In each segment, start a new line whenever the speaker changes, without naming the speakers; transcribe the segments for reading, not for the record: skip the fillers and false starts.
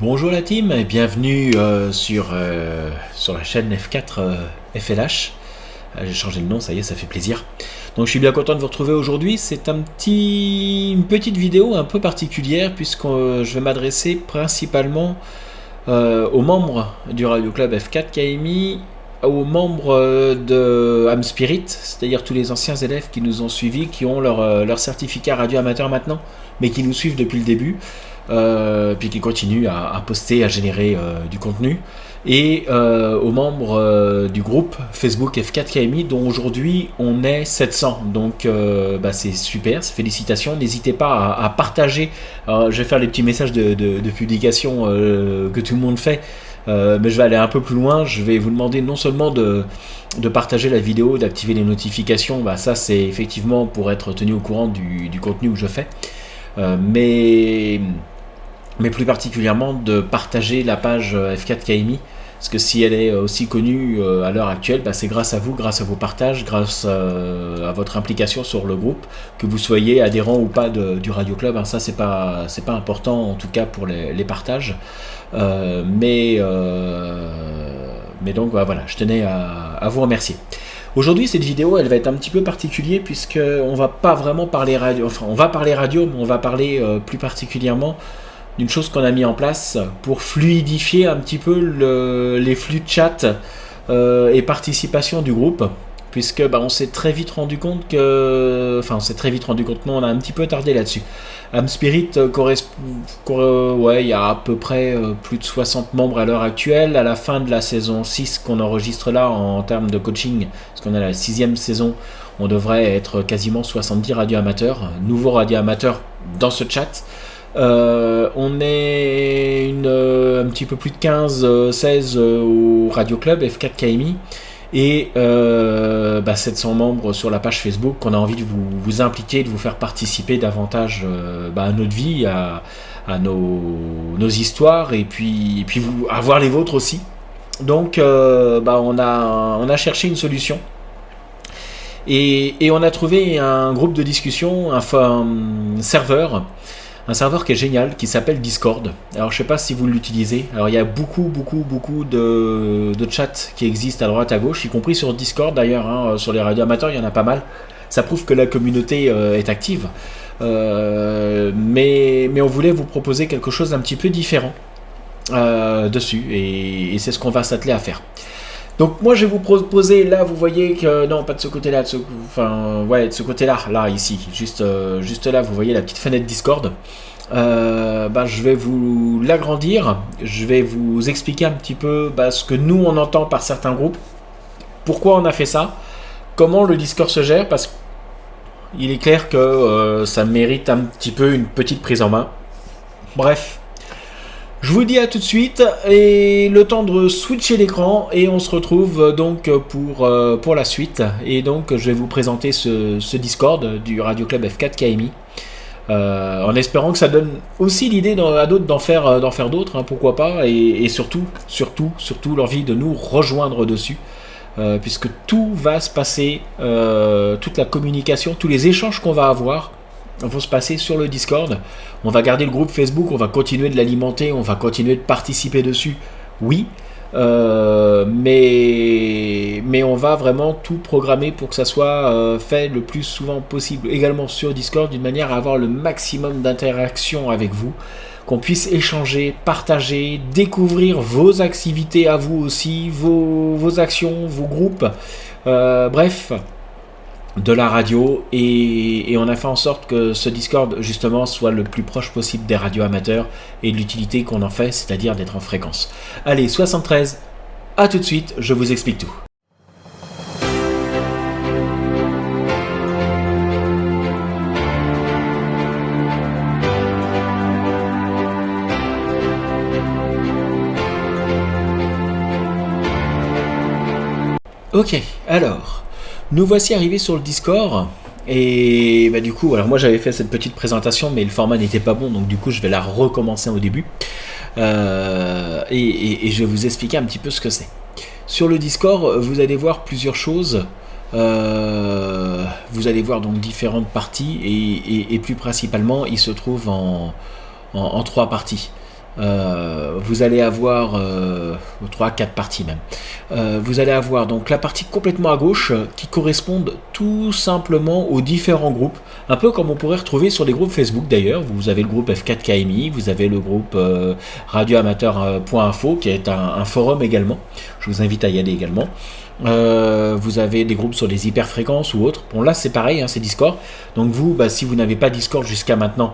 Bonjour la team et bienvenue sur la chaîne F4 FLH. J'ai changé le nom, ça y est, ça fait plaisir. Donc je suis bien content de vous retrouver aujourd'hui. C'est une petite vidéo un peu particulière puisque je vais m'adresser principalement aux membres du Radio Club F4 KMI, aux membres de Am Spirit, c'est-à-dire tous les anciens élèves qui nous ont suivis, qui ont leur certificat radio amateur maintenant, mais qui nous suivent depuis le début. Puis qui continue à poster, à générer du contenu, et aux membres du groupe Facebook F4 KMI dont aujourd'hui on est 700, donc c'est super, félicitations. N'hésitez pas à partager. Alors, je vais faire les petits messages de publication que tout le monde fait, mais je vais aller un peu plus loin. Je vais vous demander non seulement de partager la vidéo, d'activer les notifications, ça c'est effectivement pour être tenu au courant du contenu que je fais, mais plus particulièrement de partager la page F4 KMI, parce que si elle est aussi connue à l'heure actuelle, c'est grâce à vous, grâce à vos partages, grâce à votre implication sur le groupe, que vous soyez adhérent ou pas du Radio Club. Ça c'est pas important, en tout cas pour les partages, mais donc voilà, je tenais à vous remercier. Aujourd'hui, cette vidéo, elle va être un petit peu particulière puisque on va pas vraiment parler radio, enfin on va parler radio, mais on va parler plus particulièrement d'une chose qu'on a mis en place pour fluidifier un petit peu les flux de chat et participation du groupe, puisque on s'est très vite rendu compte que, non, on a un petit peu tardé là-dessus. Am Spirit il y a à peu près plus de 60 membres à l'heure actuelle. À la fin de la saison 6 qu'on enregistre là en termes de coaching, parce qu'on a la 6e saison, on devrait être quasiment 70 radioamateurs, nouveaux radioamateurs dans ce chat. On est un petit peu plus de 15-16 au Radio Club F4 KMI, et 700 membres sur la page Facebook qu'on a envie de vous impliquer, de vous faire participer davantage à notre vie, à nos histoires, et puis à voir les vôtres aussi. Donc on a cherché une solution, et on a trouvé un groupe de discussion, un serveur qui est génial, qui s'appelle Discord. Alors je sais pas si vous l'utilisez. Alors il y a beaucoup de chats qui existent à droite à gauche, y compris sur Discord d'ailleurs, sur les radios amateurs il y en a pas mal. Ça prouve que la communauté est active, mais on voulait vous proposer quelque chose d'un petit peu différent dessus, et c'est ce qu'on va s'atteler à faire. Donc moi je vais vous proposer, là vous voyez que, non pas de ce côté là, de ce côté là, ici, juste là vous voyez la petite fenêtre Discord. Je vais vous l'agrandir, je vais vous expliquer un petit peu ce que nous on entend par certains groupes, pourquoi on a fait ça, comment le Discord se gère, parce qu'il est clair que ça mérite un petit peu une petite prise en main. Bref. Je vous dis à tout de suite, et le temps de switcher l'écran, et on se retrouve donc pour la suite. Et donc je vais vous présenter ce Discord du Radio Club F4 KMI, en espérant que ça donne aussi l'idée à d'autres d'en faire d'autres, pourquoi pas, et surtout l'envie de nous rejoindre dessus, puisque tout va se passer, toute la communication, tous les échanges qu'on va avoir vont se passer sur le Discord. On va garder le groupe Facebook, on va continuer de l'alimenter, on va continuer de participer dessus, oui, mais on va vraiment tout programmer pour que ça soit fait le plus souvent possible, également sur Discord, d'une manière à avoir le maximum d'interaction avec vous, qu'on puisse échanger, partager, découvrir vos activités à vous aussi, vos actions, vos groupes, bref, de la radio, et on a fait en sorte que ce Discord justement soit le plus proche possible des radios amateurs et de l'utilité qu'on en fait, c'est-à-dire d'être en fréquence. Allez, 73, à tout de suite, je vous explique tout. Ok, alors nous voici arrivés sur le Discord, et du coup, alors moi j'avais fait cette petite présentation, mais le format n'était pas bon, donc du coup je vais la recommencer au début, et je vais vous expliquer un petit peu ce que c'est. Sur le Discord, vous allez voir plusieurs choses, vous allez voir donc différentes parties, et plus principalement il se trouve en 3 parties. vous allez avoir 3-4 parties même. Vous allez avoir donc la partie complètement à gauche qui correspondent tout simplement aux différents groupes, un peu comme on pourrait retrouver sur les groupes Facebook d'ailleurs. Vous avez le groupe F4KMI, vous avez le groupe radioamateur.info qui est un forum également. Je vous invite à y aller également. Vous avez des groupes sur les hyperfréquences ou autres. Bon là c'est pareil, hein, c'est Discord. Donc vous, si vous n'avez pas Discord jusqu'à maintenant,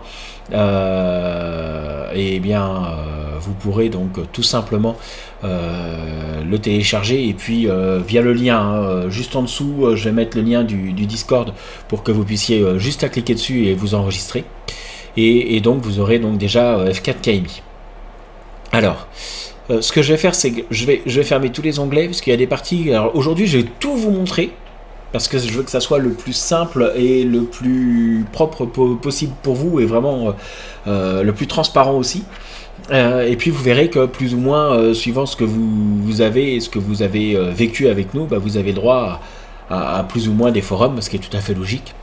vous pourrez donc tout simplement le télécharger et puis via le lien juste en dessous, je vais mettre le lien du Discord pour que vous puissiez juste à cliquer dessus et vous enregistrer. Et donc vous aurez donc déjà F4KMI. Alors, ce que je vais faire, c'est que je vais fermer tous les onglets parce qu'il y a des parties. Alors aujourd'hui, je vais tout vous montrer parce que je veux que ça soit le plus simple et le plus propre possible pour vous et vraiment le plus transparent aussi. Et puis vous verrez que plus ou moins, suivant ce que vous avez et ce que vous avez vécu avec nous, vous avez le droit à plus ou moins des forums, ce qui est tout à fait logique.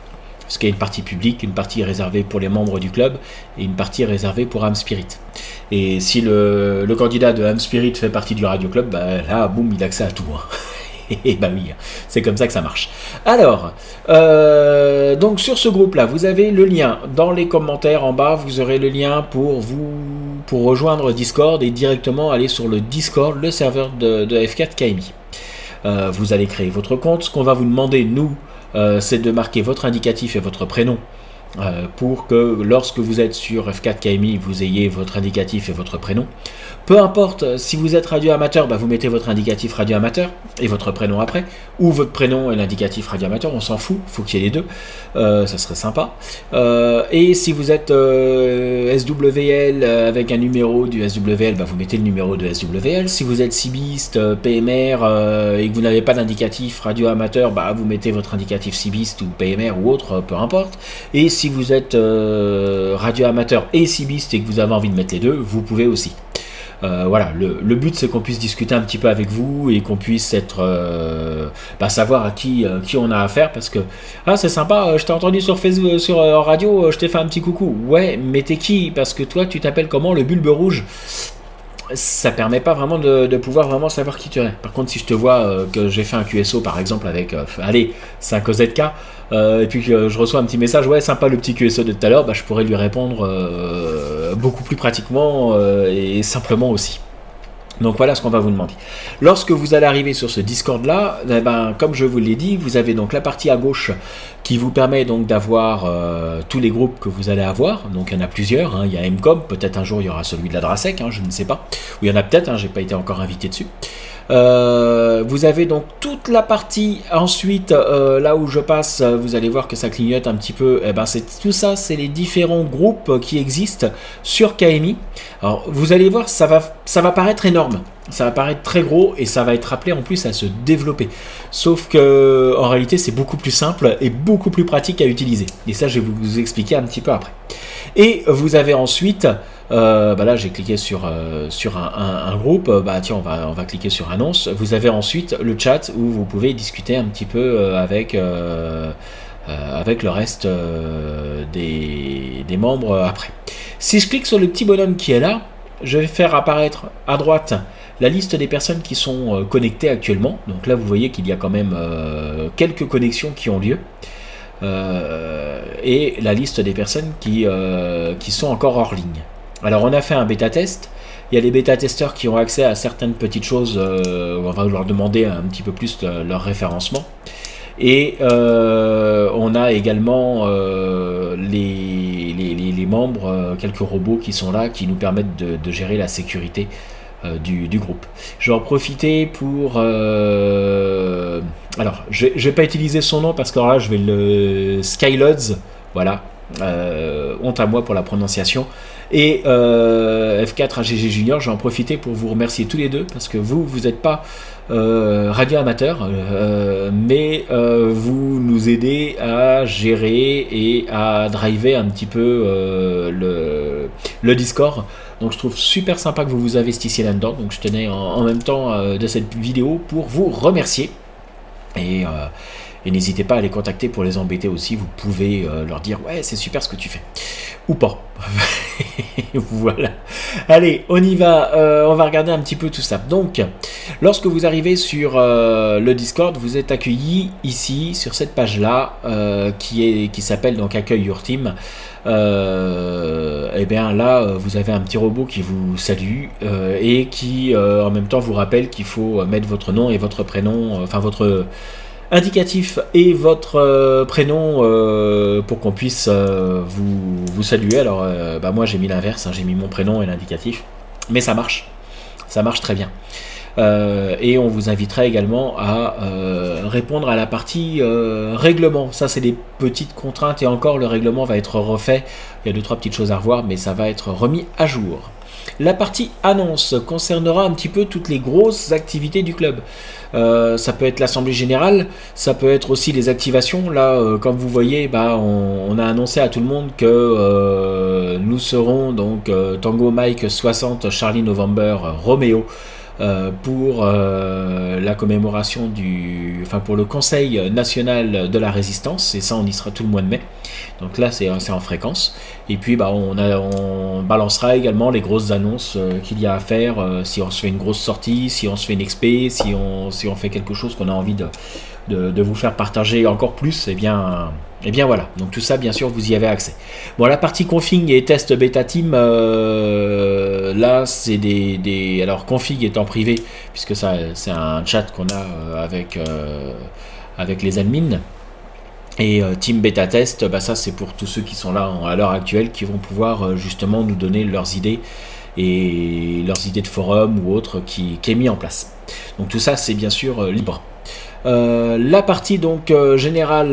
Parce qu'il y a une partie publique, une partie réservée pour les membres du club et une partie réservée pour Ham Spirit. Et si le candidat de Ham Spirit fait partie du Radio Club, là, boum, il a accès à tout. Hein. Et oui, c'est comme ça que ça marche. Alors, donc sur ce groupe-là, vous avez le lien dans les commentaires en bas. Vous aurez le lien pour rejoindre Discord et directement aller sur le Discord, le serveur de F4KMI. Vous allez créer votre compte. Ce qu'on va vous demander, nous, c'est de marquer votre indicatif et votre prénom pour que lorsque vous êtes sur F4KMI, vous ayez votre indicatif et votre prénom. Peu importe, si vous êtes radio amateur, vous mettez votre indicatif radio amateur et votre prénom après, ou votre prénom et l'indicatif radio amateur, on s'en fout, il faut qu'il y ait les deux, ça serait sympa. Et si vous êtes SWL avec un numéro du SWL, vous mettez le numéro de SWL. Si vous êtes Cibiste, PMR et que vous n'avez pas d'indicatif radio amateur, vous mettez votre indicatif Cibiste ou PMR ou autre, peu importe. Et si vous êtes radio amateur et Cibiste et que vous avez envie de mettre les deux, vous pouvez aussi. Voilà, le but c'est qu'on puisse discuter un petit peu avec vous et qu'on puisse savoir à qui on a affaire, parce que c'est sympa, je t'ai entendu sur Facebook, sur radio, je t'ai fait un petit coucou. Ouais, mais t'es qui? Parce que toi tu t'appelles comment, le bulbe rouge? Ça permet pas vraiment de pouvoir vraiment savoir qui tu es. Par contre, si je te vois que j'ai fait un QSO par exemple avec 5 OZK et puis que je reçois un petit message, ouais, sympa le petit QSO de tout à l'heure, je pourrais lui répondre beaucoup plus pratiquement et simplement aussi. Donc voilà ce qu'on va vous demander. Lorsque vous allez arriver sur ce Discord là, comme je vous l'ai dit, vous avez donc la partie à gauche qui vous permet donc d'avoir tous les groupes que vous allez avoir. Donc il y en a plusieurs, il y a MCOM, peut-être un jour il y aura celui de la Drasec, je ne sais pas. Ou il y en a peut-être, j'ai pas été encore invité dessus. Vous avez donc toute la partie ensuite là où je passe, vous allez voir que ça clignote un petit peu, tout ça c'est les différents groupes qui existent sur KMI. Alors vous allez voir, ça va paraître énorme, ça va paraître très gros et ça va être appelé en plus à se développer, sauf que en réalité c'est beaucoup plus simple et beaucoup plus pratique à utiliser, et ça je vais vous expliquer un petit peu après. Et vous avez ensuite là j'ai cliqué sur un groupe, tiens on va cliquer sur annonce. Vous avez ensuite le chat où vous pouvez discuter un petit peu avec le reste des membres après. Si je clique sur le petit bonhomme qui est là, je vais faire apparaître à droite la liste des personnes qui sont connectées actuellement. Donc là vous voyez qu'il y a quand même quelques connexions qui ont lieu. Et la liste des personnes qui sont encore hors ligne. Alors on a fait un bêta test, il y a les bêta-testeurs qui ont accès à certaines petites choses, on va leur demander un petit peu plus leur référencement. Et on a également les membres, quelques robots qui sont là, qui nous permettent de gérer la sécurité du groupe. Je vais en profiter pour... alors, je vais pas utiliser son nom parce que là, je vais le Skyloads, voilà. Honte à moi pour la prononciation. Et F4 AGG Junior, je vais en profiter pour vous remercier tous les deux parce que vous n'êtes pas radio amateur, mais vous nous aidez à gérer et à driver un petit peu le Discord. Donc je trouve super sympa que vous vous investissiez là-dedans. Donc je tenais en même temps de cette vidéo pour vous remercier. Et n'hésitez pas à les contacter pour les embêter aussi. Vous pouvez leur dire ouais, c'est super ce que tu fais. Ou pas. Voilà. Allez, on y va. On va regarder un petit peu tout ça. Donc, lorsque vous arrivez sur le Discord, vous êtes accueilli ici sur cette page-là qui s'appelle donc Accueil Your Team. Et bien là, vous avez un petit robot qui vous salue et qui en même temps vous rappelle qu'il faut mettre votre nom et votre prénom, enfin votre indicatif et votre prénom pour qu'on puisse vous saluer. Alors moi j'ai mis l'inverse, hein, j'ai mis mon prénom et l'indicatif, mais ça marche très bien. Et on vous invitera également à répondre à la partie règlement. Ça c'est des petites contraintes et encore le règlement va être refait. Il y a 2-3 petites choses à revoir, mais ça va être remis à jour. La partie annonce concernera un petit peu toutes les grosses activités du club. Ça peut être l'assemblée générale, ça peut être aussi les activations. Là, comme vous voyez, on a annoncé à tout le monde que nous serons donc Tango Mike 60 Charlie November Romeo pour la commémoration pour le Conseil national de la résistance, et ça on y sera tout le mois de mai. Donc là c'est en fréquence. Et puis on balancera également les grosses annonces qu'il y a à faire, si on se fait une grosse sortie, si on se fait une expé, si on fait quelque chose qu'on a envie de vous faire partager encore plus, et bien voilà, donc tout ça bien sûr vous y avez accès. Bon, la partie config et test bêta team, là c'est alors config est en privé puisque ça c'est un chat qu'on a avec les admins, et team bêta test, ça c'est pour tous ceux qui sont là à l'heure actuelle, qui vont pouvoir justement nous donner leurs idées et leurs idées de forum ou autres qui est mis en place. Donc tout ça c'est bien sûr libre. La partie donc générale,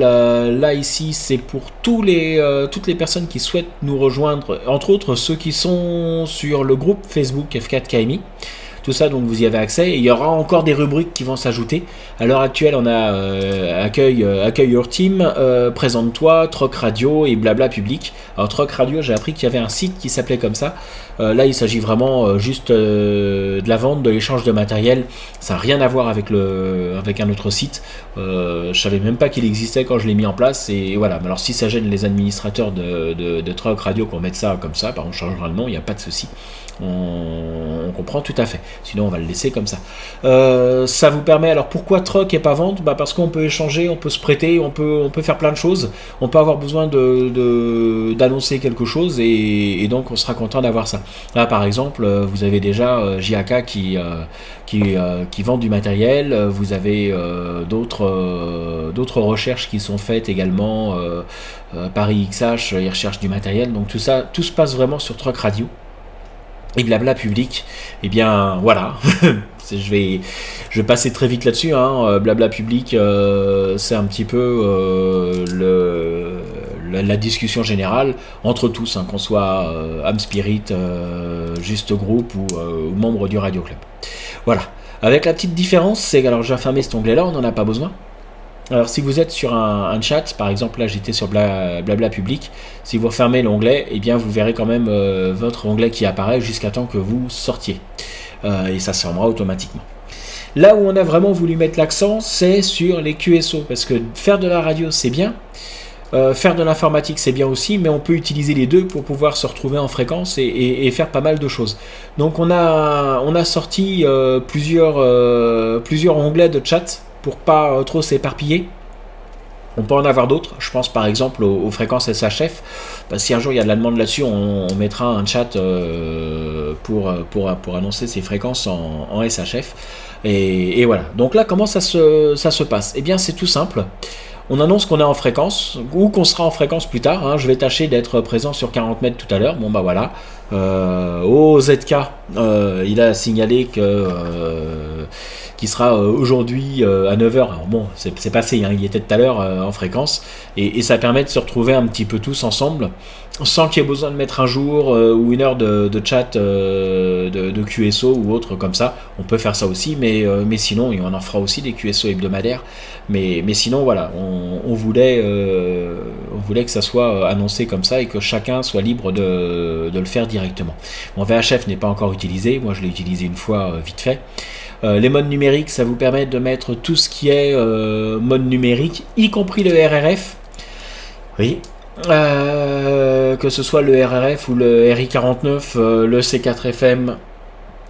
là ici c'est pour toutes les personnes qui souhaitent nous rejoindre, entre autres ceux qui sont sur le groupe Facebook F4KMI. Tout ça, donc vous y avez accès. Et il y aura encore des rubriques qui vont s'ajouter. À l'heure actuelle, on a accueil Your Team, présente-toi, Troc Radio et Blabla Public. Alors Troc Radio, j'ai appris qu'il y avait un site qui s'appelait comme ça. Là, il s'agit vraiment juste de la vente, de l'échange de matériel. Ça n'a rien à voir avec un autre site. Je savais même pas qu'il existait quand je l'ai mis en place. Et voilà. Alors si ça gêne les administrateurs de Troc Radio qu'on mette ça comme ça, on changera le nom, il n'y a pas de souci. On comprend tout à fait. Sinon on va le laisser comme ça. Ça vous permet, alors pourquoi troc et pas vente? Parce qu'on peut échanger, on peut se prêter, on peut faire plein de choses. On peut avoir besoin d'annoncer quelque chose, et donc on sera content d'avoir ça. Là par exemple, vous avez déjà JAK qui vend du matériel. Vous avez d'autres recherches qui sont faites également. Paris XH, ils recherchent du matériel. Donc tout se passe vraiment sur Troc Radio. Et Blabla Public, et bien voilà, je vais passer très vite là-dessus, hein. Blabla Public, c'est un petit peu la discussion générale entre tous, hein, qu'on soit âme spirit, juste groupe ou membre du Radio Club. Voilà, avec la petite différence, c'est que, alors je vais fermer cet onglet-là, on n'en a pas besoin. Alors si vous êtes sur un chat, par exemple là j'étais sur Blabla Public, si vous refermez l'onglet, eh bien vous verrez quand même votre onglet qui apparaît jusqu'à temps que vous sortiez. Et ça se fermera automatiquement. Là où on a vraiment voulu mettre l'accent, c'est sur les QSO, parce que faire de la radio c'est bien, faire de l'informatique c'est bien aussi, mais on peut utiliser les deux pour pouvoir se retrouver en fréquence et faire pas mal de choses. Donc on a sorti plusieurs onglets de chat pour pas trop s'éparpiller. On peut en avoir d'autres, je pense par exemple aux fréquences SHF. Si un jour il y a de la demande là-dessus, on mettra un chat pour annoncer ces fréquences en SHF. Et voilà. Donc là, comment ça se passe? Eh bien c'est tout simple. On annonce qu'on est en fréquence, ou qu'on sera en fréquence plus tard, hein. Je vais tâcher d'être présent sur 40 mètres tout à l'heure. Bon voilà. ZK, il a signalé qu'il sera aujourd'hui à 9h. Alors bon, c'est passé, hein, il était tout à l'heure en fréquence, et ça permet de se retrouver un petit peu tous ensemble, sans qu'il y ait besoin de mettre un jour ou une heure de chat de QSO ou autre comme ça. On peut faire ça aussi, mais sinon, et on en fera aussi des QSO hebdomadaires, mais sinon voilà, on voulait que ça soit annoncé comme ça et que chacun soit libre de le faire directement. Mon VHF n'est pas encore utilisé, moi je l'ai utilisé une fois vite fait. Les modes numériques, ça vous permet de mettre tout ce qui est mode numérique, y compris le RRF. Oui. Que ce soit le RRF ou le RI49, le C4FM,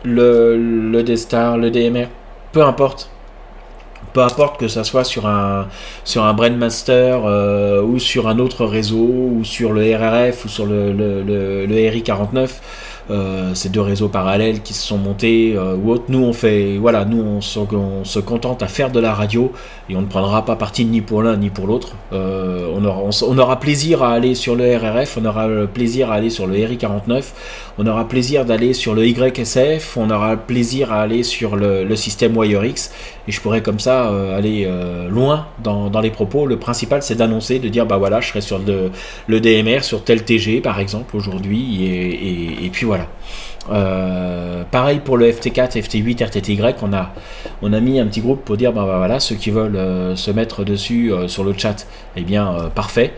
le D-Star, le DMR, peu importe. Peu importe que ça soit sur un Brandmaster ou sur un autre réseau ou sur le RRF ou sur le RI49, ces deux réseaux parallèles qui se sont montés ou autres. Nous on se contente à faire de la radio et on ne prendra pas parti ni pour l'un ni pour l'autre. On aura plaisir à aller sur le RRF, on aura plaisir à aller sur le RI49, on aura plaisir d'aller sur le YSF, on aura plaisir à aller sur le système WireX, et je pourrais comme ça aller loin dans les propos. Le principal c'est d'annoncer, de dire bah voilà, je serai sur le DMR, sur tel TG par exemple aujourd'hui, et puis voilà. Pareil pour le FT4, FT8, RTTY, on a mis un petit groupe pour dire bah voilà, ceux qui veulent se mettre dessus sur le chat, eh bien parfait.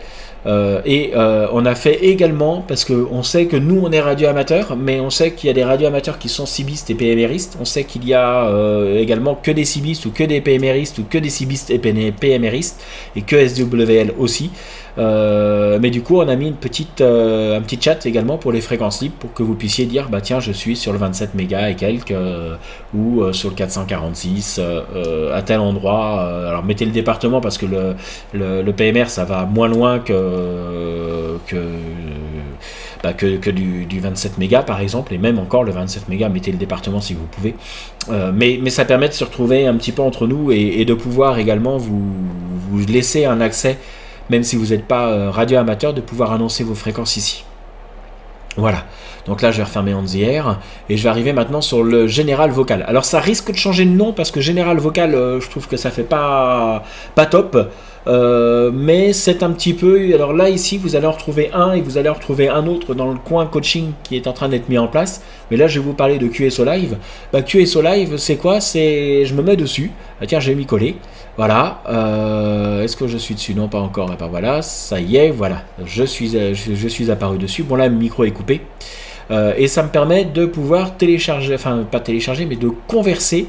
On a fait également, parce qu'on sait que nous on est radio amateur, mais on sait qu'il y a des radio amateurs qui sont cibistes et PMRistes, on sait qu'il y a également que des cibistes ou que des PMRistes ou que des cibistes et PMRistes et que SWL aussi. Mais du coup on a mis un petit chat également pour les fréquences libres, pour que vous puissiez dire bah tiens je suis sur le 27 mégas et quelques ou sur le 446 à tel endroit. Alors mettez le département parce que le PMR ça va moins loin que du 27 mégas par exemple, et même encore le 27 mégas, mettez le département si vous pouvez. Mais ça permet de se retrouver un petit peu entre nous et de pouvoir également vous laisser un accès, même si vous n'êtes pas radio amateur, de pouvoir annoncer vos fréquences ici. Voilà, donc là je vais refermer On The Air et je vais arriver maintenant sur le général vocal. Alors ça risque de changer de nom parce que général vocal, je trouve que ça fait pas top. Mais c'est un petit peu, alors là ici vous allez en retrouver un et vous allez en retrouver un autre dans le coin coaching qui est en train d'être mis en place, mais là je vais vous parler de QSO Live. QSO Live c'est quoi? C'est, je me mets dessus, tiens je vais m'y coller, voilà, est-ce que je suis dessus? Non pas encore, et ben voilà, ça y est, voilà, je suis apparu dessus. Bon là le micro est coupé, et ça me permet de pouvoir télécharger, enfin pas télécharger mais de converser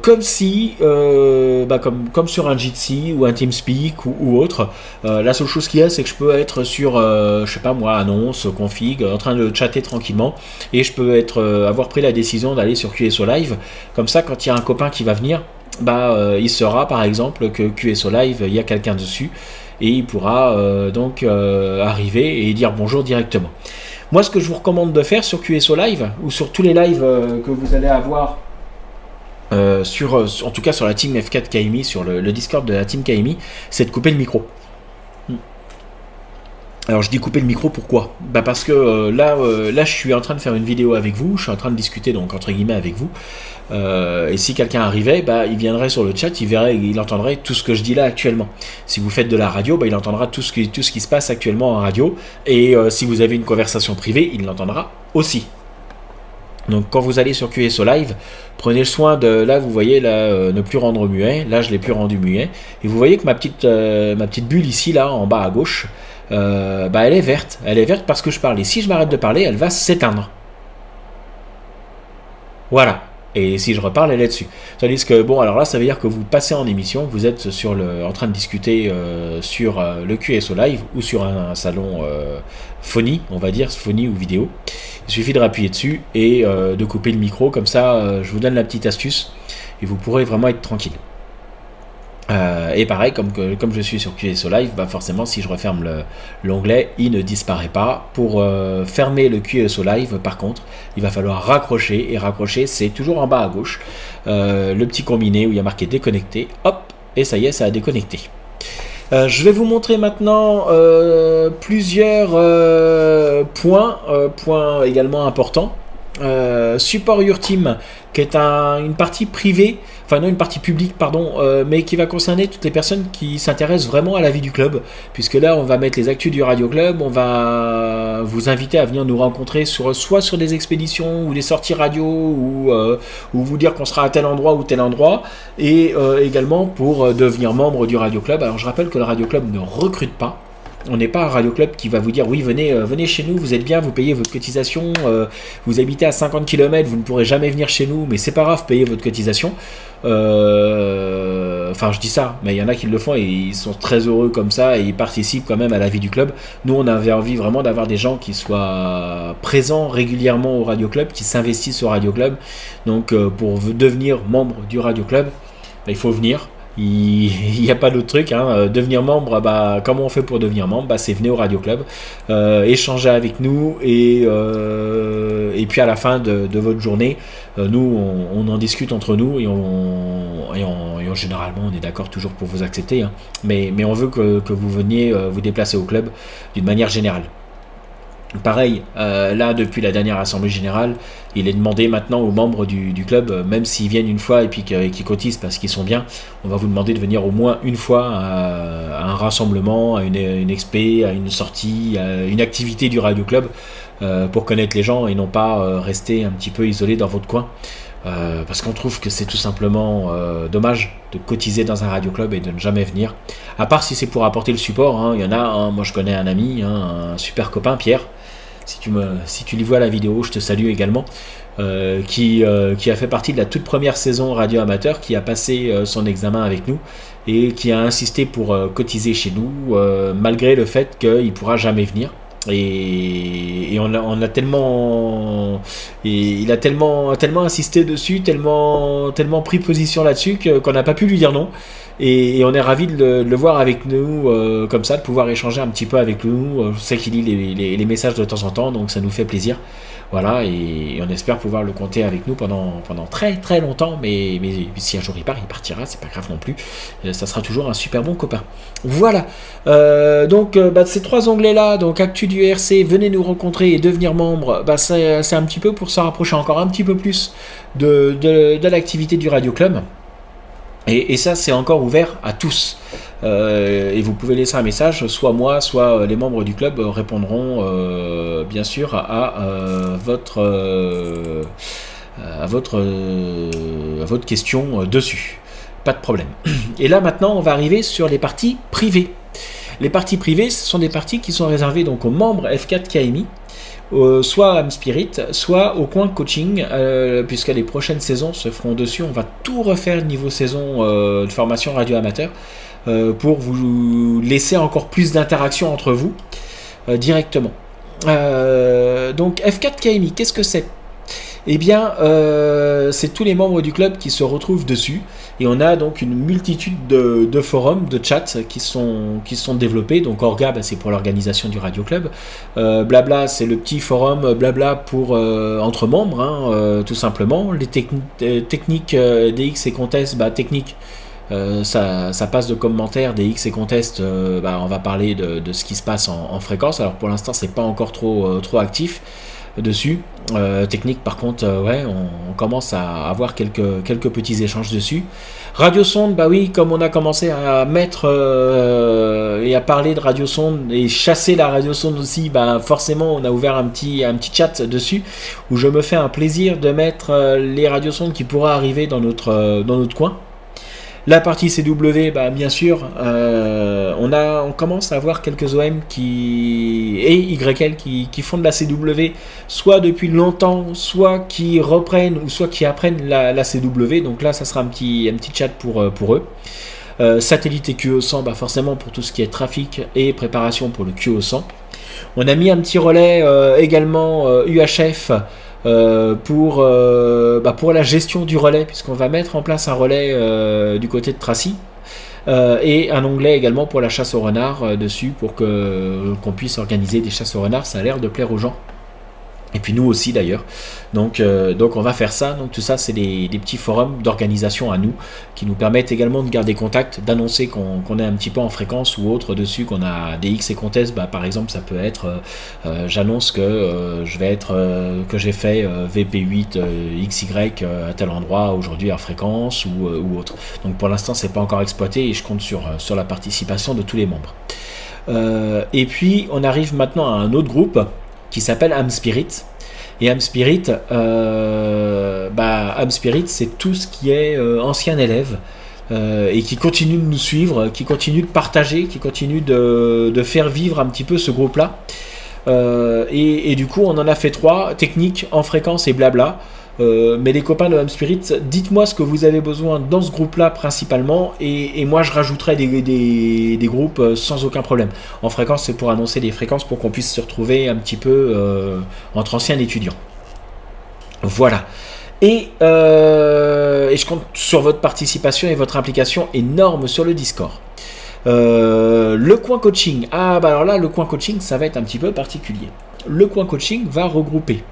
comme si, comme sur un Jitsi ou un TeamSpeak ou autre. La seule chose qu'il y a, c'est que je peux être sur, je sais pas moi, annonce, config, en train de chatter tranquillement, et je peux avoir pris la décision d'aller sur QSO Live. Comme ça, quand il y a un copain qui va venir, il saura par exemple que QSO Live, il y a quelqu'un dessus, et il pourra arriver et dire bonjour directement. Moi, ce que je vous recommande de faire sur QSO Live, ou sur tous les lives que vous allez avoir, en tout cas sur la team F4 KMI, sur le Discord de la team KMI, c'est de couper le micro. Alors je dis couper le micro, pourquoi? Parce que là je suis en train de faire une vidéo avec vous, je suis en train de discuter donc entre guillemets avec vous, et si quelqu'un arrivait, il viendrait sur le chat, il entendrait tout ce que je dis là actuellement. Si vous faites de la radio, il entendra tout ce qui se passe actuellement en radio, et si vous avez une conversation privée, il l'entendra aussi. Donc quand vous allez sur QSO Live, prenez le soin de, là vous voyez là, ne plus rendre muet, là je l'ai plus rendu muet, et vous voyez que ma petite bulle ici là en bas à gauche, elle est verte parce que je parle, et si je m'arrête de parler elle va s'éteindre. Voilà, et si je reparle elle est dessus. Tandis que bon, alors là ça veut dire que vous passez en émission, vous êtes en train de discuter sur le QSO Live ou sur un salon phonie, on va dire, phonie ou vidéo. Il suffit de appuyer dessus et de couper le micro, comme ça je vous donne la petite astuce et vous pourrez vraiment être tranquille. Et pareil, comme je suis sur QSO Live, forcément si je referme l'onglet, il ne disparaît pas. Pour fermer le QSO Live, par contre, il va falloir raccrocher, et raccrocher c'est toujours en bas à gauche, le petit combiné où il y a marqué déconnecté, hop, et ça y est, ça a déconnecté. Je vais vous montrer maintenant plusieurs points également importants. Support Your Team, qui est une partie privée, enfin non, une partie publique pardon, mais qui va concerner toutes les personnes qui s'intéressent vraiment à la vie du club, puisque là on va mettre les actus du Radio Club, on va vous inviter à venir nous rencontrer soit sur des expéditions ou des sorties radio, ou vous dire qu'on sera à tel endroit ou tel endroit, et également pour devenir membre du Radio Club. Alors je rappelle que le Radio Club ne recrute pas, On n'est pas un radio club qui va vous dire oui, venez chez nous, vous êtes bien, vous payez votre cotisation, vous habitez à 50 km, vous ne pourrez jamais venir chez nous, mais c'est pas grave, payez votre cotisation. Enfin, je dis ça, mais il y en a qui le font et ils sont très heureux comme ça et ils participent quand même à la vie du club. Nous, on avait envie vraiment d'avoir des gens qui soient présents régulièrement au radio club, qui s'investissent au radio club. Donc, pour devenir membre du radio club, il faut venir. Il n'y a pas d'autre truc, hein. Devenir membre, comment on fait pour devenir membre? C'est venir au Radio Club, échanger avec nous et puis à la fin de votre journée, nous on en discute entre nous et généralement on est d'accord toujours pour vous accepter, hein. Mais on veut que vous veniez vous déplacer au club d'une manière générale. Pareil, là depuis la dernière assemblée générale, il est demandé maintenant aux membres du club, même s'ils viennent une fois et puis qu'ils cotisent parce qu'ils sont bien, on va vous demander de venir au moins une fois à un rassemblement, à une expé, à une sortie, à une activité du radio club pour connaître les gens et non pas rester un petit peu isolé dans votre coin. Parce qu'on trouve que c'est tout simplement dommage de cotiser dans un radio club et de ne jamais venir. À part si c'est pour apporter le support, hein. Il y en a, hein, moi je connais un ami, hein, un super copain, Pierre. Si tu lui vois la vidéo, je te salue également. Qui a fait partie de la toute première saison radio amateur, qui a passé son examen avec nous et qui a insisté pour cotiser chez nous, malgré le fait qu'il ne pourra jamais venir. Et on a tellement, il a tellement insisté dessus, tellement pris position là-dessus qu'on n'a pas pu lui dire non. Et on est ravis de le voir avec nous comme ça, de pouvoir échanger un petit peu avec nous. Je sais qu'il lit les messages de temps en temps, donc ça nous fait plaisir. Voilà, et on espère pouvoir le compter avec nous pendant très très longtemps, mais si un jour il partira, c'est pas grave non plus. Ça sera toujours un super bon copain. Voilà, donc ces trois onglets là, donc Actu du RC, venez nous rencontrer et devenir membre, c'est un petit peu pour se rapprocher encore un petit peu plus de l'activité du Radio Club. Et ça, c'est encore ouvert à tous. Et vous pouvez laisser un message, soit moi, soit les membres du club répondront bien sûr à votre question dessus. Pas de problème. Et là maintenant, on va arriver sur les parties privées. Les parties privées, ce sont des parties qui sont réservées donc aux membres F4 KMI. Soit à Spirit, soit au coin coaching, puisque les prochaines saisons se feront dessus. On va tout refaire niveau saison de formation radio amateur pour vous laisser encore plus d'interaction entre vous directement. Donc F4 KMI, qu'est-ce que c'est ? Eh bien, c'est tous les membres du club qui se retrouvent dessus. Et on a donc une multitude de forums, de chats qui sont développés. Donc Orga, c'est pour l'organisation du Radio Club. Blabla, c'est le petit forum Blabla pour entre membres, hein, tout simplement. Les techniques DX et Contest, technique. Ça passe de commentaires DX et Contest. On va parler de ce qui se passe en fréquence. Alors pour l'instant, c'est pas encore trop actif dessus. Technique par contre, on commence à avoir quelques petits échanges dessus. Radio Sonde, oui, comme on a commencé à mettre et à parler de Radio Sonde et chasser la Radio Sonde aussi, forcément on a ouvert un petit chat dessus où je me fais un plaisir de mettre les Radio Sondes qui pourraient arriver dans notre coin. La partie CW, bien sûr, on commence à avoir quelques OM et YL qui font de la CW, soit depuis longtemps, soit qui reprennent ou soit qui apprennent la CW. Donc là, ça sera un petit chat pour eux. Satellite et QO100, forcément pour tout ce qui est trafic et préparation pour le QO100. On a mis un petit relais également UHF. Pour la gestion du relais, puisqu'on va mettre en place un relais du côté de Tracy et un onglet également pour la chasse au renard dessus pour qu'on puisse organiser des chasses au renard. Ça a l'air de plaire aux gens et puis nous aussi d'ailleurs, donc on va faire ça. Donc tout ça, c'est des petits forums d'organisation à nous qui nous permettent également de garder contact, d'annoncer qu'on est un petit peu en fréquence ou autre dessus, qu'on a des X et Contest. Par exemple, ça peut être j'annonce que que j'ai fait VP8 XY à tel endroit aujourd'hui en fréquence ou autre. Donc pour l'instant, c'est pas encore exploité et je compte sur la participation de tous les membres. Et puis on arrive maintenant à un autre groupe qui s'appelle Am Spirit. Et Am Spirit, c'est tout ce qui est ancien élève et qui continue de nous suivre, qui continue de partager, qui continue de faire vivre un petit peu ce groupe-là. Et du coup, on en a fait 3, technique, en fréquence et blabla. Mais les copains de Home Spirit, dites-moi ce que vous avez besoin dans ce groupe-là principalement, et moi je rajouterai des groupes sans aucun problème. En fréquence, c'est pour annoncer des fréquences pour qu'on puisse se retrouver un petit peu entre anciens étudiants. Voilà. Et je compte sur votre participation et votre implication énorme sur le Discord. Le coin coaching. Ah bah alors là, le coin coaching, ça va être un petit peu particulier. Le coin coaching va regrouper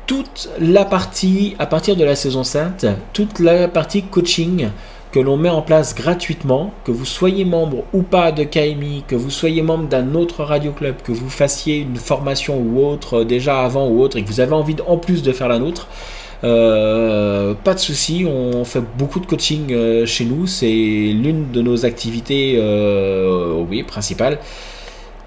toute la partie, à partir de la saison 5, toute la partie coaching que l'on met en place gratuitement, que vous soyez membre ou pas de KMI, que vous soyez membre d'un autre radio club, que vous fassiez une formation ou autre déjà avant ou autre, et que vous avez envie en plus de faire la nôtre, pas de souci, on fait beaucoup de coaching chez nous, c'est l'une de nos activités principales.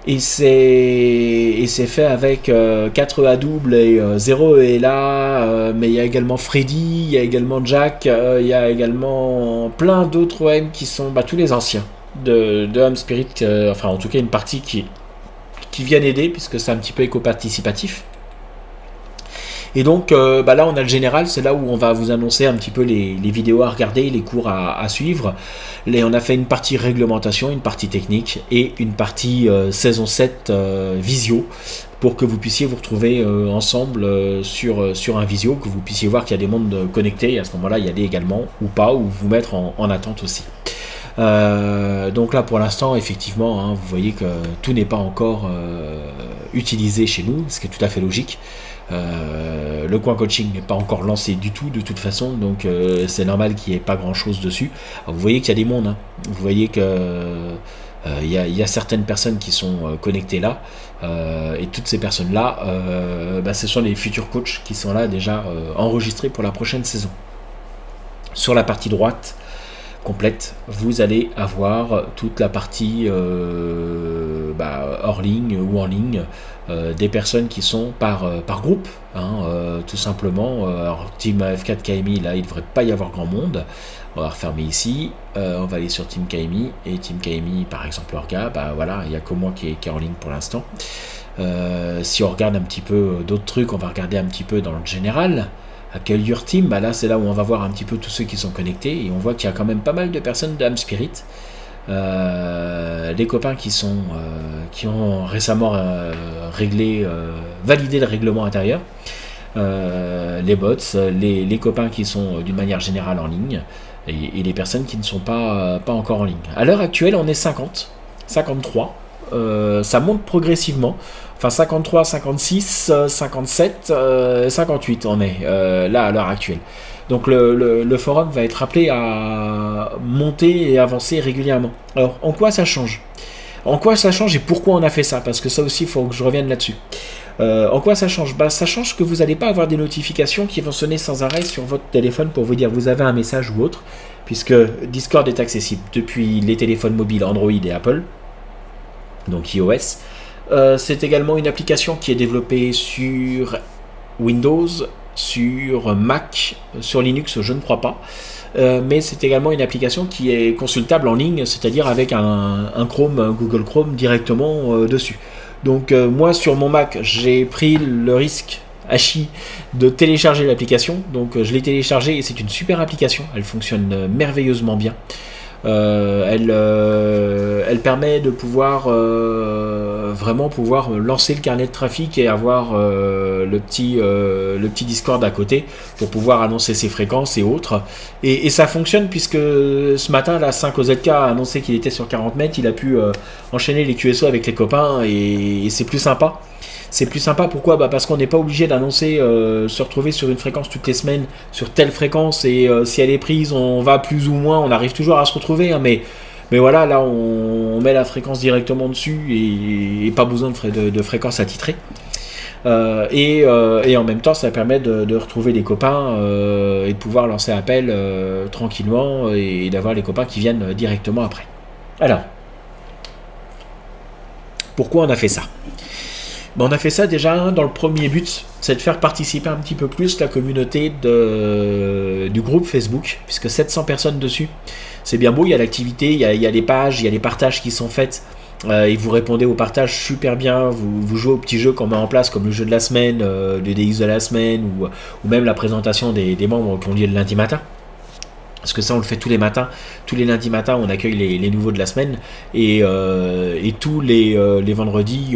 Et c'est fait avec 4 A double et 0 E là, mais il y a également Freddy, il y a également Jack, il y a également plein d'autres OM qui sont tous les anciens de Home Spirit, enfin en tout cas une partie qui viennent aider, puisque c'est un petit peu éco-participatif. Et donc là on a le général, c'est là où on va vous annoncer un petit peu les vidéos à regarder, les cours à suivre. On a fait une partie réglementation, une partie technique et une partie saison 7 visio, pour que vous puissiez vous retrouver ensemble sur un visio, que vous puissiez voir qu'il y a des mondes connectés, et à ce moment là y aller également ou pas, ou vous mettre en attente aussi. Donc là pour l'instant effectivement vous voyez que tout n'est pas encore utilisé chez nous, ce qui est tout à fait logique. Le coin coaching n'est pas encore lancé du tout de toute façon, donc c'est normal qu'il n'y ait pas grand chose dessus. Alors, vous voyez qu'il y a des mondes, vous voyez que il y a certaines personnes qui sont connectées là, et toutes ces personnes là ce sont les futurs coachs qui sont là déjà enregistrés pour la prochaine saison. Sur la partie droite complète, vous allez avoir toute la partie hors ligne ou en ligne, des personnes qui sont par groupe, tout simplement. Alors Team AF4 KMI, là il ne devrait pas y avoir grand monde. On va refermer ici, on va aller sur Team KMI, et Team KMI par exemple Orga, voilà, il n'y a que moi qui est en ligne pour l'instant. Si on regarde un petit peu d'autres trucs, on va regarder un petit peu dans le général. Accueil Your Team, là c'est là où on va voir un petit peu tous ceux qui sont connectés, et on voit qu'il y a quand même pas mal de personnes de Home Spirit. Les copains qui ont récemment validé le règlement intérieur, les bots, les copains qui sont d'une manière générale en ligne, et les personnes qui ne sont pas encore en ligne. À l'heure actuelle, on est 53, ça monte progressivement. Enfin 53, 56, 57, 58 on est là à l'heure actuelle. Donc le forum va être appelé à monter et avancer régulièrement. Alors en quoi ça change ? En quoi ça change et pourquoi on a fait ça ? Parce que ça aussi il faut que je revienne là-dessus. En quoi ça change ? Ça change que vous n'allez pas avoir des notifications qui vont sonner sans arrêt sur votre téléphone pour vous dire vous avez un message ou autre, puisque Discord est accessible depuis les téléphones mobiles Android et Apple, donc iOS. C'est également une application qui est développée sur Windows, sur Mac, sur Linux, je ne crois pas. Mais c'est également une application qui est consultable en ligne, c'est-à-dire avec un Chrome, Google Chrome directement dessus. Donc moi sur mon Mac, j'ai pris le risque de télécharger l'application. Donc je l'ai téléchargée et c'est une super application, elle fonctionne merveilleusement bien. Elle permet de vraiment pouvoir lancer le carnet de trafic et avoir le petit Discord à côté pour pouvoir annoncer ses fréquences et autres, et ça fonctionne, puisque ce matin là 5OZK a annoncé qu'il était sur 40 mètres, il a pu enchaîner les QSO avec les copains, et c'est plus sympa. C'est plus sympa, pourquoi ? Parce qu'on n'est pas obligé d'annoncer, se retrouver sur une fréquence toutes les semaines, sur telle fréquence, et si elle est prise, on va plus ou moins, on arrive toujours à se retrouver, mais voilà, là on met la fréquence directement dessus, et pas besoin de fréquence attitrée. Et en même temps, ça permet de retrouver les copains et de pouvoir lancer appel tranquillement, et d'avoir les copains qui viennent directement après. Alors, pourquoi on a fait ça ? On a fait ça déjà dans le premier but, c'est de faire participer un petit peu plus la communauté du groupe Facebook, puisque 700 personnes dessus. C'est bien beau, il y a l'activité, il y a les pages, il y a les partages qui sont faits. Et vous répondez aux partages super bien, vous jouez aux petits jeux qu'on met en place, comme le jeu de la semaine, les DX de la semaine, ou même la présentation des membres qui ont lieu le lundi matin. Parce que ça, on le fait tous les matins. Tous les lundis matins, on accueille les nouveaux de la semaine. Et tous les vendredis,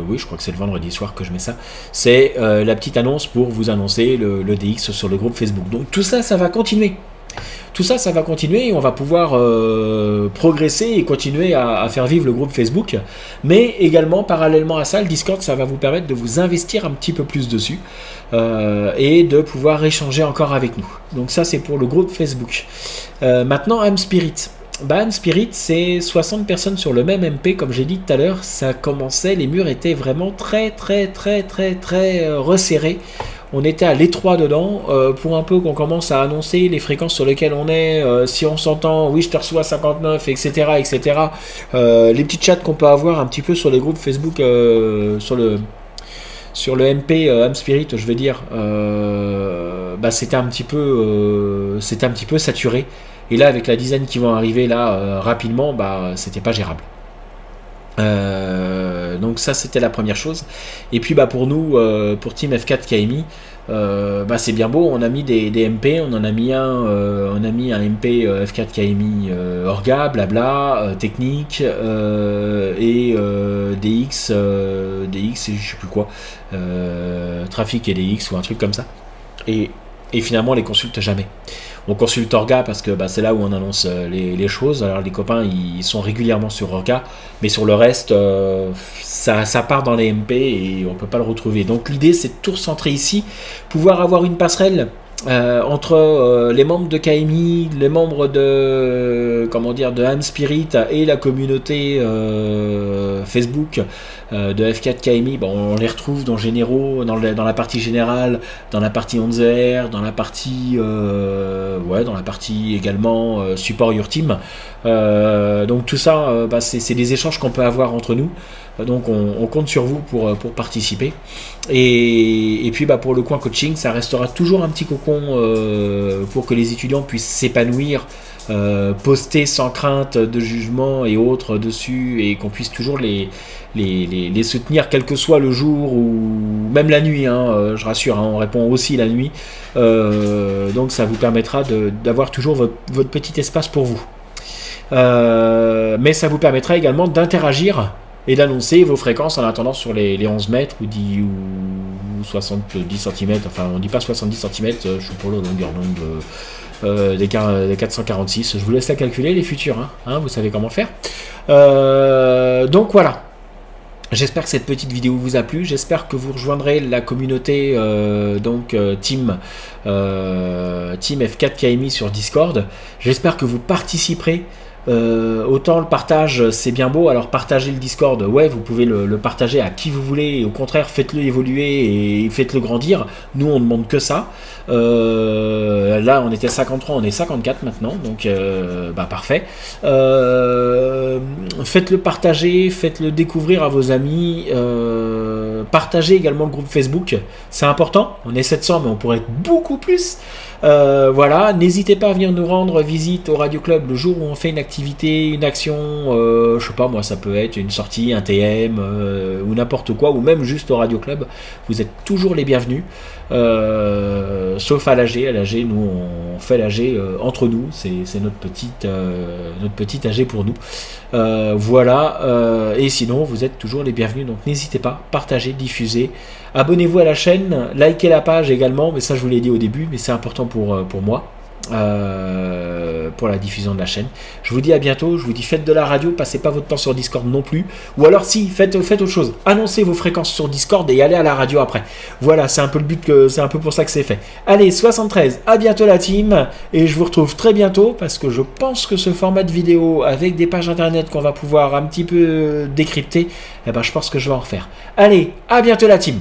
oui, je crois que c'est le vendredi soir que je mets ça, c'est la petite annonce pour vous annoncer le DX sur le groupe Facebook. Donc tout ça, ça va continuer. Tout ça, ça va continuer et on va pouvoir progresser et continuer à faire vivre le groupe Facebook. Mais également, parallèlement à ça, le Discord, ça va vous permettre de vous investir un petit peu plus dessus et de pouvoir échanger encore avec nous. Donc ça, c'est pour le groupe Facebook. Maintenant, Âme Spirit. Âme Spirit, c'est 60 personnes sur le même MP, comme j'ai dit tout à l'heure. Ça commençait, les murs étaient vraiment très resserrés. On était à l'étroit dedans, pour un peu qu'on commence à annoncer les fréquences sur lesquelles on est, si on s'entend, oui je te reçois 59, etc. Les petits chats qu'on peut avoir un petit peu sur les groupes Facebook, sur le MP Âme Spirit, je veux dire, c'était un petit peu saturé. Et là, avec la dizaine qui vont arriver là rapidement, c'était pas gérable. Donc ça c'était la première chose. Et puis pour nous, pour Team F4 KMI, c'est bien beau, on a mis des MP, on a mis un MP F4 KMI Orga, blabla, technique, et DX et je sais plus quoi, trafic et DX ou un truc comme ça. Et finalement on les consulte jamais. On consulte Orga parce que c'est là où on annonce les choses. Alors les copains ils sont régulièrement sur Orga, mais sur le reste ça part dans les MP et on peut pas le retrouver. Donc l'idée c'est de tout recentrer ici, pouvoir avoir une passerelle entre les membres de KMI, les membres de Âme Spirit et la communauté Facebook de F4 KMI. On les retrouve dans Généraux, dans la partie générale, dans la partie on the air, dans la partie également support your team. Donc tout ça, c'est des échanges qu'on peut avoir entre nous. Donc on compte sur vous pour participer. Et puis pour le coin coaching, ça restera toujours un petit cocon pour que les étudiants puissent s'épanouir, poster sans crainte de jugement et autres dessus, et qu'on puisse toujours les soutenir quel que soit le jour ou même la nuit, je rassure, on répond aussi la nuit. Donc ça vous permettra d'avoir toujours votre petit espace pour vous. Mais ça vous permettra également d'interagir et d'annoncer vos fréquences en attendant sur les 11 mètres ou 10 ou 70 cm, enfin on dit pas 70 cm, je suis pour la longueur d'onde des 446, je vous laisse la calculer les futurs, vous savez comment faire. Donc voilà, j'espère que cette petite vidéo vous a plu, j'espère que vous rejoindrez la communauté Team F4 KMI sur Discord, j'espère que vous participerez. Autant le partage c'est bien beau, alors partagez le Discord, ouais vous pouvez le partager à qui vous voulez, et au contraire faites-le évoluer et faites-le grandir, nous on demande que ça. Là on était 53, on est 54 maintenant, donc parfait. Faites-le partager, faites-le découvrir à vos amis, partagez également le groupe Facebook, c'est important, on est 700 mais on pourrait être beaucoup plus. Voilà, n'hésitez pas à venir nous rendre visite au Radio Club le jour où on fait une activité, une action, je sais pas moi, ça peut être une sortie, un TM ou n'importe quoi, ou même juste au Radio Club, vous êtes toujours les bienvenus, sauf à l'AG. À l'AG, nous on fait l'AG entre nous, c'est notre petite AG pour nous. Voilà, et sinon vous êtes toujours les bienvenus, donc n'hésitez pas, partagez, diffusez, abonnez-vous à la chaîne, likez la page également, mais ça je vous l'ai dit au début, mais c'est important pour moi, pour la diffusion de la chaîne. Je vous dis à bientôt, je vous dis faites de la radio, passez pas votre temps sur Discord non plus, ou alors si, faites autre chose, annoncez vos fréquences sur Discord et allez à la radio après. Voilà, c'est un peu le but, c'est un peu pour ça que c'est fait. Allez, 73, à bientôt la team, et je vous retrouve très bientôt, parce que je pense que ce format de vidéo avec des pages internet qu'on va pouvoir un petit peu décrypter, je pense que je vais en refaire. Allez, à bientôt la team.